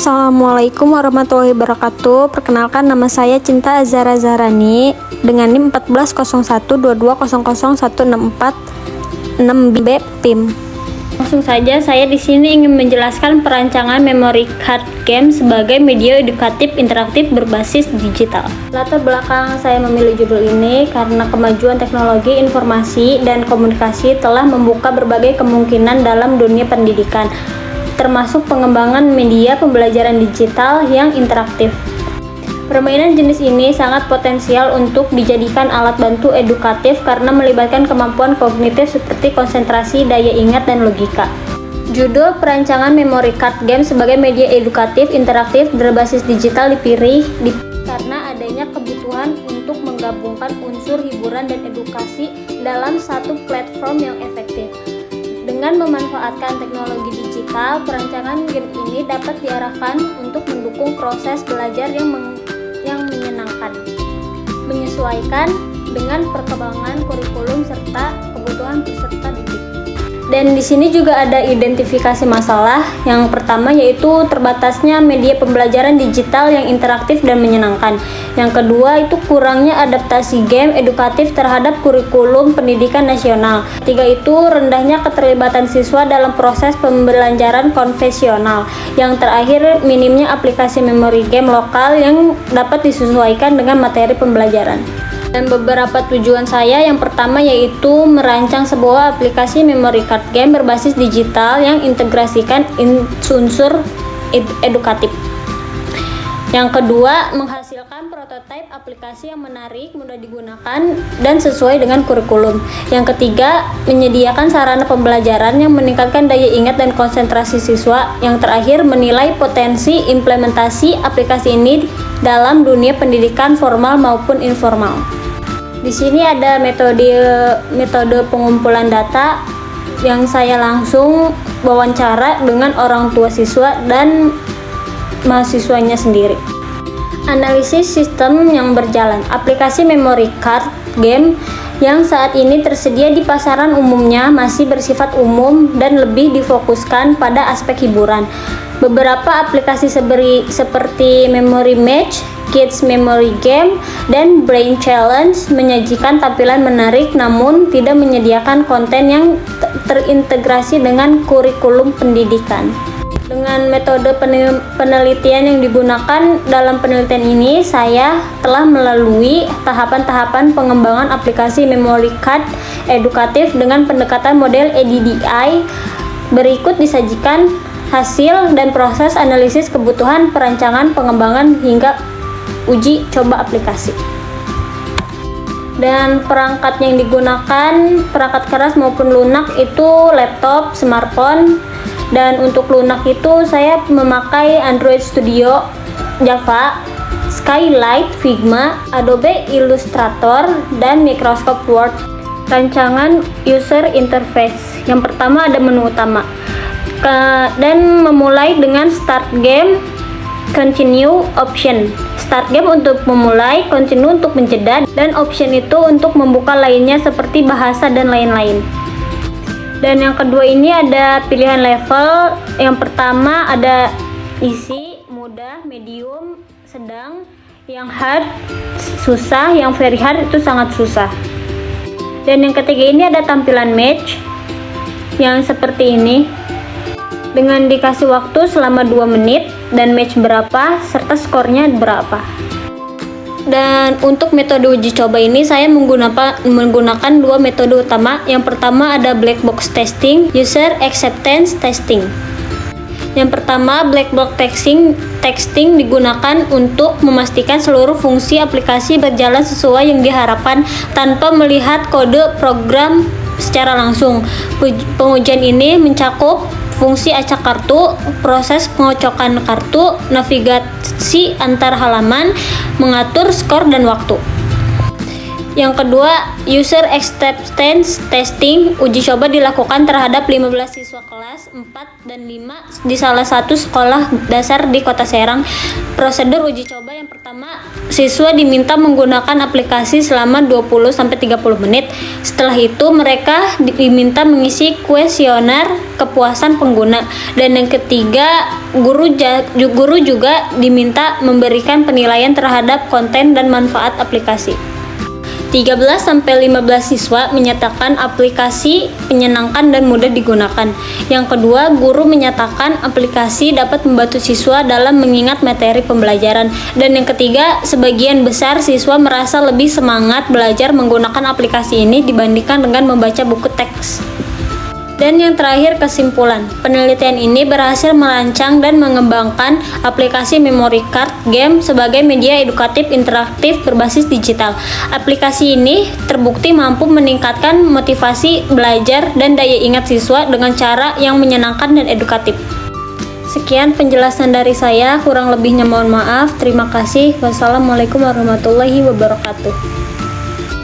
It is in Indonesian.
Assalamualaikum warahmatullahi wabarakatuh. Perkenalkan, nama saya Cinta Azara Zahrani dengan NIM 140122001646 BPIM. Langsung saja, saya di sini ingin menjelaskan perancangan memory card game sebagai media edukatif interaktif berbasis digital. Latar belakang saya memilih judul ini karena kemajuan teknologi informasi dan komunikasi telah membuka berbagai kemungkinan dalam dunia pendidikan, termasuk pengembangan media pembelajaran digital yang interaktif. Permainan jenis ini sangat potensial untuk dijadikan alat bantu edukatif karena melibatkan kemampuan kognitif seperti konsentrasi, daya ingat, dan logika. Judul perancangan memory card game sebagai media edukatif interaktif berbasis digital dipilih karena adanya kebutuhan untuk menggabungkan unsur hiburan dan edukasi dalam satu platform yang efektif. Dengan memanfaatkan teknologi digital, perancangan game ini dapat diarahkan untuk mendukung proses belajar yang menyenangkan, menyesuaikan dengan perkembangan kurikulum serta kebutuhan peserta didik. Dan di sini juga ada identifikasi masalah. Yang pertama yaitu terbatasnya media pembelajaran digital yang interaktif dan menyenangkan. Yang kedua itu kurangnya adaptasi game edukatif terhadap kurikulum pendidikan nasional. Ketiga itu rendahnya keterlibatan siswa dalam proses pembelajaran konvensional. Yang terakhir minimnya aplikasi memory game lokal yang dapat disesuaikan dengan materi pembelajaran. Dan beberapa tujuan saya, yang pertama yaitu merancang sebuah aplikasi memory card game berbasis digital yang integrasikan unsur edukatif. Yang kedua, menghasilkan prototipe aplikasi yang menarik, mudah digunakan, dan sesuai dengan kurikulum. Yang ketiga, menyediakan sarana pembelajaran yang meningkatkan daya ingat dan konsentrasi siswa. Yang terakhir, menilai potensi implementasi aplikasi ini dalam dunia pendidikan formal maupun informal. Di sini ada metode pengumpulan data yang saya langsung wawancara dengan orang tua siswa dan mahasiswanya sendiri. Analisis sistem yang berjalan. Aplikasi memory card game yang saat ini tersedia di pasaran umumnya masih bersifat umum dan lebih difokuskan pada aspek hiburan. Beberapa aplikasi seperti Memory Match, Kids Memory Game, dan Brain Challenge menyajikan tampilan menarik namun tidak menyediakan konten yang terintegrasi dengan kurikulum pendidikan. Dengan metode penelitian yang digunakan dalam penelitian ini, saya telah melalui tahapan-tahapan pengembangan aplikasi memory card edukatif dengan pendekatan model ADDI. Berikut disajikan hasil dan proses analisis kebutuhan, perancangan, pengembangan, hingga uji coba aplikasi. Dan perangkat yang digunakan, perangkat keras maupun lunak itu laptop, smartphone. Dan untuk lunak itu saya memakai Android Studio, Java, Skylight, Figma, Adobe Illustrator, dan Microsoft Word. Rancangan user interface. Yang pertama ada menu utama. Dan memulai dengan start game, continue, option. Start game untuk memulai, continue untuk menjeda, dan option itu untuk membuka lainnya seperti bahasa dan lain-lain. Dan yang kedua ini ada pilihan level. Yang pertama ada easy, mudah, medium, sedang. Yang hard, susah. Yang very hard itu sangat susah. Dan yang ketiga ini ada tampilan match yang seperti ini, dengan dikasih waktu selama 2 menit dan match berapa serta skornya berapa. Dan untuk metode uji coba ini saya menggunakan 2 metode utama. Yang pertama ada black box testing, user acceptance testing. Yang pertama, black box testing digunakan untuk memastikan seluruh fungsi aplikasi berjalan sesuai yang diharapkan tanpa melihat kode program secara langsung. Pengujian ini mencakup fungsi acak kartu, proses pengocokan kartu, navigasi antar halaman, mengatur skor dan waktu. Yang kedua, user acceptance testing. Uji coba dilakukan terhadap 15 siswa kelas 4 dan 5 di salah satu sekolah dasar di Kota Serang. Prosedur uji coba yang pertama, siswa diminta menggunakan aplikasi selama 20-30 menit. Setelah itu mereka diminta mengisi kuesioner kepuasan pengguna. Dan yang ketiga, guru juga diminta memberikan penilaian terhadap konten dan manfaat aplikasi. 13-15 siswa menyatakan aplikasi menyenangkan dan mudah digunakan. Yang kedua, guru menyatakan aplikasi dapat membantu siswa dalam mengingat materi pembelajaran. Dan yang ketiga, sebagian besar siswa merasa lebih semangat belajar menggunakan aplikasi ini dibandingkan dengan membaca buku teks. Dan yang terakhir, kesimpulan. Penelitian ini berhasil merancang dan mengembangkan aplikasi memory card game sebagai media edukatif interaktif berbasis digital. Aplikasi ini terbukti mampu meningkatkan motivasi belajar dan daya ingat siswa dengan cara yang menyenangkan dan edukatif. Sekian penjelasan dari saya, kurang lebihnya mohon maaf. Terima kasih. Wassalamualaikum warahmatullahi wabarakatuh.